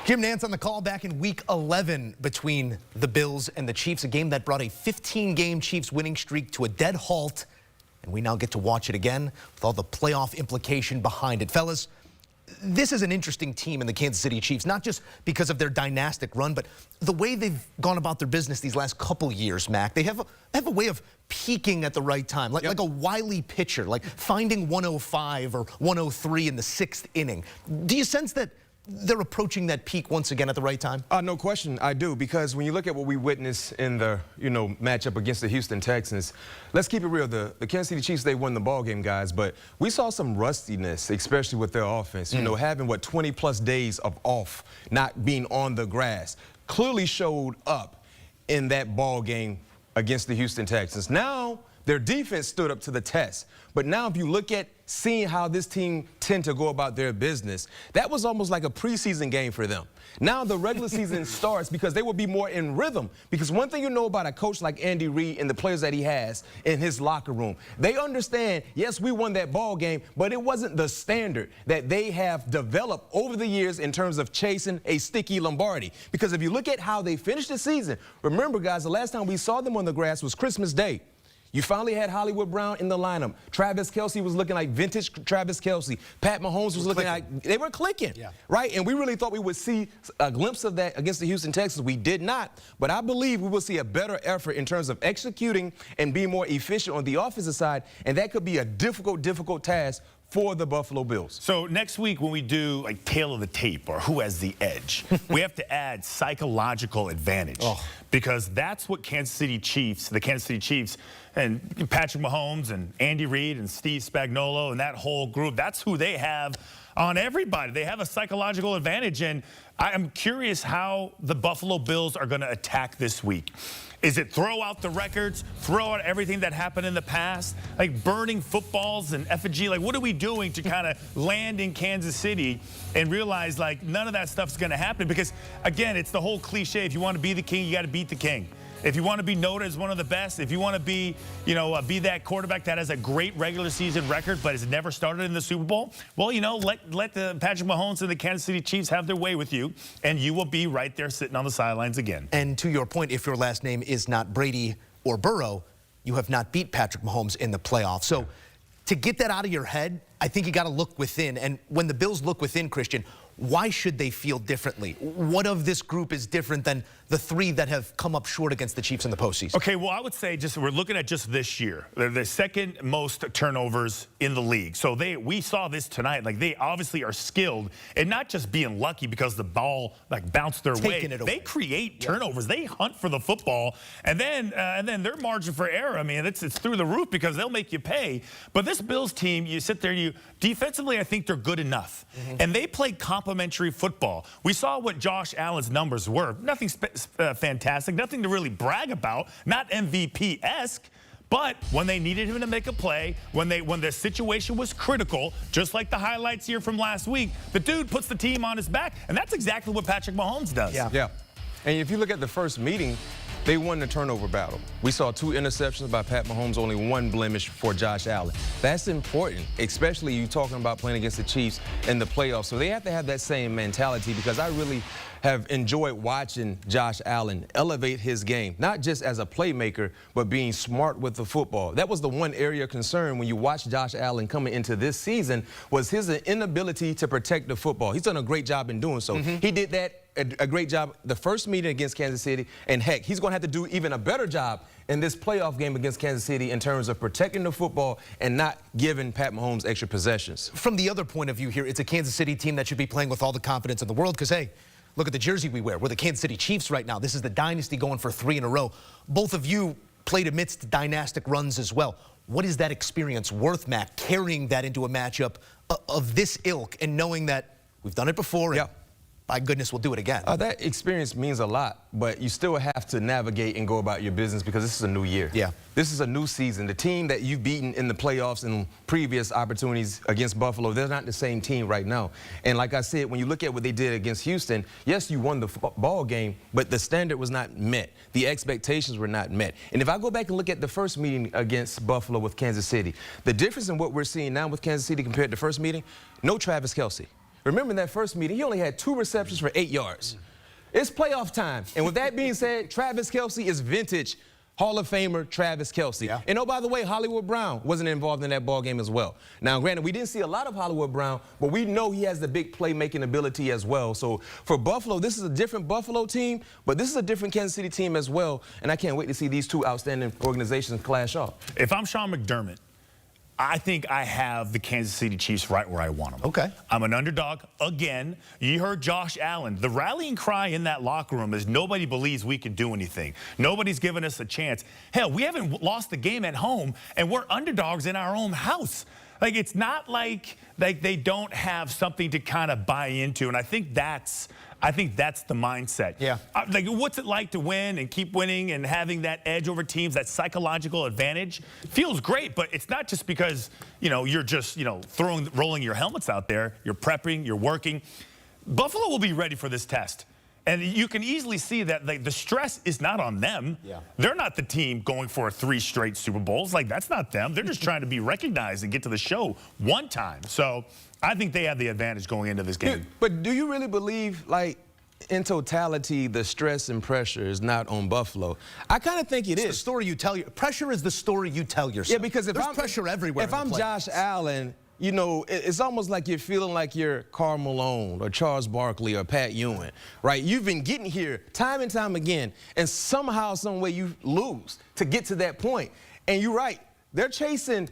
Jim Nantz on the call back in Week 11 between the Bills and the Chiefs, a game that brought a 15-game Chiefs winning streak to a dead halt, and we now get to watch it again with all the playoff implication behind it. Fellas, this is an interesting team in the Kansas City Chiefs, not just because of their dynastic run, but the way they've gone about their business these last couple years, Mac. They have a way of peaking at the right time, like a wily pitcher, like finding 105 or 103 in the 6th inning. Do you sense that they're approaching that peak once again at the right time? No question, I do, because when you look at what we witnessed in the matchup against the Houston Texans, let's keep it real. The Kansas City Chiefs, they won the ball game, guys, but we saw some rustiness, especially with their offense. Having 20-plus days of off, not being on the grass, clearly showed up in that ball game against the Houston Texans. Now their defense stood up to the test. But now if you look at seeing how this team tend to go about their business, that was almost like a preseason game for them. Now the regular season starts because they will be more in rhythm. Because one thing you know about a coach like Andy Reid and the players that he has in his locker room, they understand, yes, we won that ball game, but it wasn't the standard that they have developed over the years in terms of chasing a sticky Lombardi. Because if you look at how they finished the season, remember, guys, the last time we saw them on the grass was Christmas Day. You finally had Hollywood Brown in the lineup. Travis Kelce was looking like vintage Travis Kelce. Pat Mahomes was looking like they were clicking, right? And we really thought we would see a glimpse of that against the Houston Texans. We did not, but I believe we will see a better effort in terms of executing and being more efficient on the offensive side, and that could be a difficult task for the Buffalo Bills. So next week when we do like tail of the tape or who has the edge, we have to add psychological advantage because that's what the Kansas City Chiefs and Patrick Mahomes and Andy Reid and Steve Spagnuolo and that whole group, that's who they have on everybody. They have a psychological advantage, and I'm curious how the Buffalo Bills are going to attack this week. Is it throw out the records, throw out everything that happened in the past, like burning footballs and effigy? Like, what are we doing to kind of land in Kansas City and realize, like, none of that stuff's going to happen? Because, again, it's the whole cliche. If you want to be the king, you got to beat the king. If you want to be noted as one of the best, if you want to be, be that quarterback that has a great regular season record but has never started in the Super Bowl, well, let the Patrick Mahomes and the Kansas City Chiefs have their way with you, and you will be right there sitting on the sidelines again. And to your point, if your last name is not Brady or Burrow, you have not beat Patrick Mahomes in the playoffs. So to get that out of your head, I think you got to look within. And when the Bills look within, Christian, why should they feel differently? What of this group is different than the three that have come up short against the Chiefs in the postseason? Okay, well, I would say we're looking at just this year. They're the second most turnovers in the league. So we saw this tonight. Like, they obviously are skilled and not just being lucky because the ball bounced their way. They create turnovers. They hunt for the football, and then their margin for error, I mean, it's through the roof because they'll make you pay. But this Bills team, you sit there, defensively, I think they're good enough, and they play complementary football. We saw what Josh Allen's numbers were. Nothing fantastic, nothing to really brag about, not MVP-esque. But when they needed him to make a play, when the situation was critical, just like the highlights here from last week, the dude puts the team on his back, and that's exactly what Patrick Mahomes does. Yeah. And if you look at the first meeting, they won the turnover battle. We saw 2 interceptions by Pat Mahomes, only 1 blemish for Josh Allen. That's important, especially you talking about playing against the Chiefs in the playoffs. So they have to have that same mentality, because I really have enjoyed watching Josh Allen elevate his game, not just as a playmaker, but being smart with the football. That was the one area of concern when you watch Josh Allen coming into this season, was his inability to protect the football. He's done a great job in doing so. He did that a great job the first meeting against Kansas City, and heck, he's going to have to do even a better job in this playoff game against Kansas City in terms of protecting the football and not giving Pat Mahomes extra possessions. From the other point of view here, it's a Kansas City team that should be playing with all the confidence in the world, because, hey, look at the jersey we wear. We're the Kansas City Chiefs right now. This is the dynasty going for 3 in a row. Both of you played amidst dynastic runs as well. What is that experience worth, Matt, carrying that into a matchup of this ilk and knowing that we've done it before? And by goodness, we'll do it again. That experience means a lot, but you still have to navigate and go about your business, because this is a new year. This is a new season. The team that you've beaten in the playoffs and previous opportunities against Buffalo, they're not the same team right now. And like I said, when you look at what they did against Houston, yes, you won the ball game, but the standard was not met. The expectations were not met. And if I go back and look at the first meeting against Buffalo with Kansas City, the difference in what we're seeing now with Kansas City compared to the first meeting, no Travis Kelce. Remember in that first meeting, he only had 2 receptions for 8 yards. It's playoff time. And with that being said, Travis Kelce is vintage Hall of Famer Travis Kelce. Yeah. And oh, by the way, Hollywood Brown wasn't involved in that ball game as well. Now, granted, we didn't see a lot of Hollywood Brown, but we know he has the big playmaking ability as well. So for Buffalo, this is a different Buffalo team, but this is a different Kansas City team as well. And I can't wait to see these 2 outstanding organizations clash off. If I'm Sean McDermott, I think I have the Kansas City Chiefs right where I want them. Okay. I'm an underdog again. You heard Josh Allen. The rallying cry in that locker room is nobody believes we can do anything. Nobody's given us a chance. Hell, we haven't lost the game at home, and we're underdogs in our own house. Like, it's not like they don't have something to kind of buy into, and I think that's the mindset. Yeah. Like, what's it like to win and keep winning and having that edge over teams, that psychological advantage? Feels great, but it's not just because, you're just, rolling your helmets out there. You're prepping, you're working. Buffalo will be ready for this test. And you can easily see that the stress is not on them. Yeah. They're not the team going for 3 straight Super Bowls. Like, that's not them. They're just trying to be recognized and get to the show one time. So I think they have the advantage going into this game. But do you really believe, like, in totality, the stress and pressure is not on Buffalo? I kind of think it is. The story you tell. Pressure is the story you tell yourself. Yeah, because if there's pressure everywhere. If I'm Josh Allen, it's almost like you're feeling like you're Karl Malone or Charles Barkley or Pat Ewing, right? You've been getting here time and time again, and somehow, some way you lose to get to that point. And you're right. They're chasing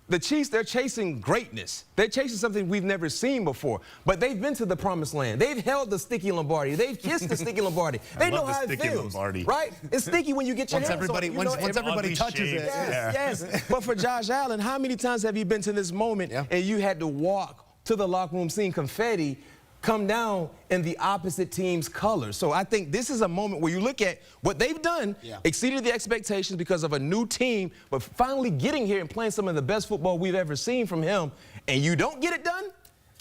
the Chiefs. They're chasing greatness. They're chasing something we've never seen before. But they've been to the promised land. They've held the sticky Lombardi. They've kissed the sticky Lombardi. They know how it feels, right? It's sticky when you get your hands on it. Once everybody touches it. Yes. But for Josh Allen, how many times have you been to this moment and you had to walk to the locker room seeing confetti come down in the opposite team's colors? So I think this is a moment where you look at what they've done, exceeded the expectations because of a new team, but finally getting here and playing some of the best football we've ever seen from him, and you don't get it done.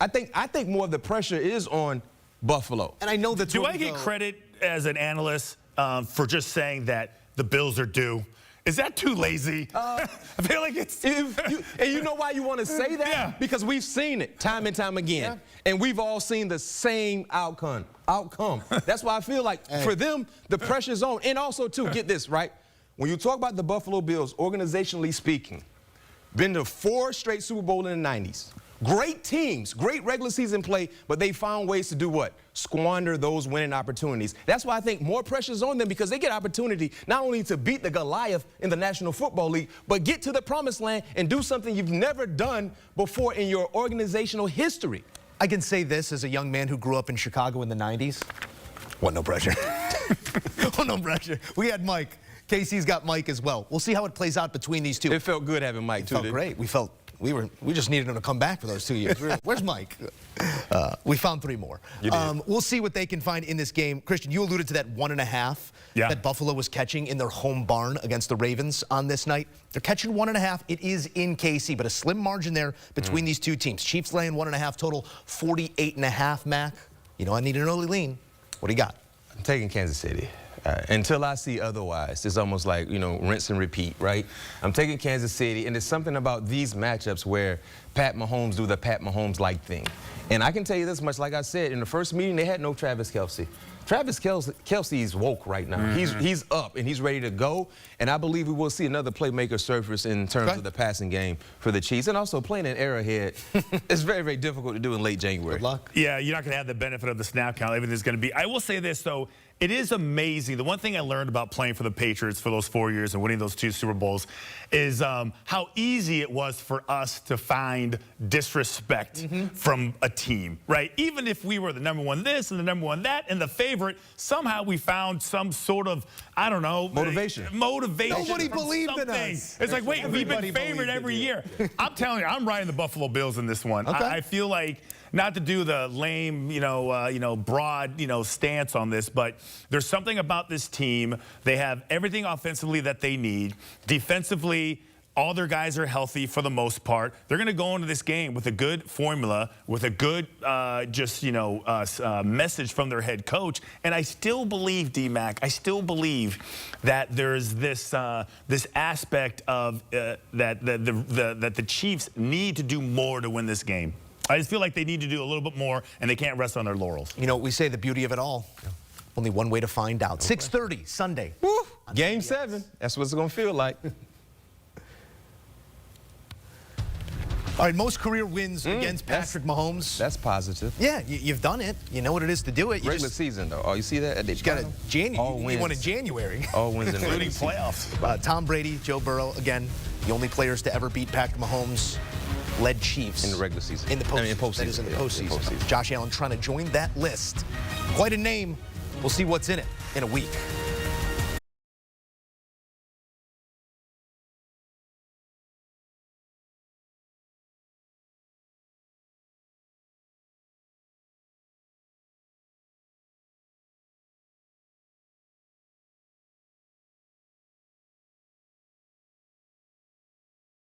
I think more of the pressure is on Buffalo. And I know that. Do I get credit as an analyst for just saying that the Bills are due? Is that too lazy? I feel like it's... And you know why you want to say that? Yeah. Because we've seen it time and time again. Yeah. And we've all seen the same outcome. That's why I feel like for them, the pressure's on. And also, too, get this, right? When you talk about the Buffalo Bills, organizationally speaking, been to 4 straight Super Bowls in the 90s. Great teams, great regular season play, but they found ways to do what? Squander those winning opportunities. That's why I think more pressure's on them, because they get opportunity not only to beat the Goliath in the National Football League, but get to the promised land and do something you've never done before in your organizational history. I can say this as a young man who grew up in Chicago in the 90s. What, no pressure? Oh, no pressure. We had Mike. Casey's got Mike as well. We'll see how it plays out between these two. It felt good having Mike, too. It felt great. We just needed him to come back for those 2 years. Where's Mike? We found 3 more. We'll see what they can find in this game. Christian, you alluded to that 1.5 that Buffalo was catching in their home barn against the Ravens on this night. They're catching 1.5. It is in KC, but a slim margin there between these two teams. Chiefs laying 1.5 total, 48.5, Mac. I need an early lean. What do you got? I'm taking Kansas City. Until I see otherwise, it's almost like, rinse and repeat, right? I'm taking Kansas City, and there's something about these matchups where Pat Mahomes do the Pat Mahomes-like thing. And I can tell you this much, like I said, in the first meeting, they had no Travis Kelce. Travis Kelce is woke right now. He's up, and he's ready to go. And I believe we will see another playmaker surface in terms of the passing game for the Chiefs. And also playing an Arrowhead is very, very difficult to do in late January. Good luck. Yeah, you're not going to have the benefit of the snap count. Everything's going to be. I will say this, though. It is amazing. The one thing I learned about playing for the Patriots for those 4 years and winning those 2 Super Bowls is how easy it was for us to find disrespect from a team, right? Even if we were the #1 this and the #1 that and the favorite, somehow we found some sort of, I don't know. Motivation. Nobody believed in us. It's like, wait, we've been favored every year. I'm telling you, I'm riding the Buffalo Bills in this one. Okay. I feel like, not to do the lame, broad, stance on this, but there's something about this team. They have everything offensively that they need. Defensively, all their guys are healthy for the most part. They're going to go into this game with a good formula, with a good, message from their head coach. And I still believe, D-Mac, I still believe that there's this aspect of that the Chiefs need to do more to win this game. I just feel like they need to do a little bit more, and they can't rest on their laurels. You know, we say the beauty of it all. Only one way to find out. 6:30 Sunday. Woo! Game CBS. 7. That's what it's going to feel like. All right, most career wins against Patrick Mahomes. That's positive. Yeah, you've done it. You know what it is to do it. You Regular season, though. Oh, you see that? just got a All You wins. won in January. All wins in Including regular season. playoffs. Tom Brady, Joe Burrow, again, the only players to ever beat Patrick Mahomes. Led Chiefs. In the regular season. In the postseason. I mean, postseason. That is in the Yeah, postseason. postseason. Josh Allen trying to join that list. Quite a name. We'll see what's in it in a week.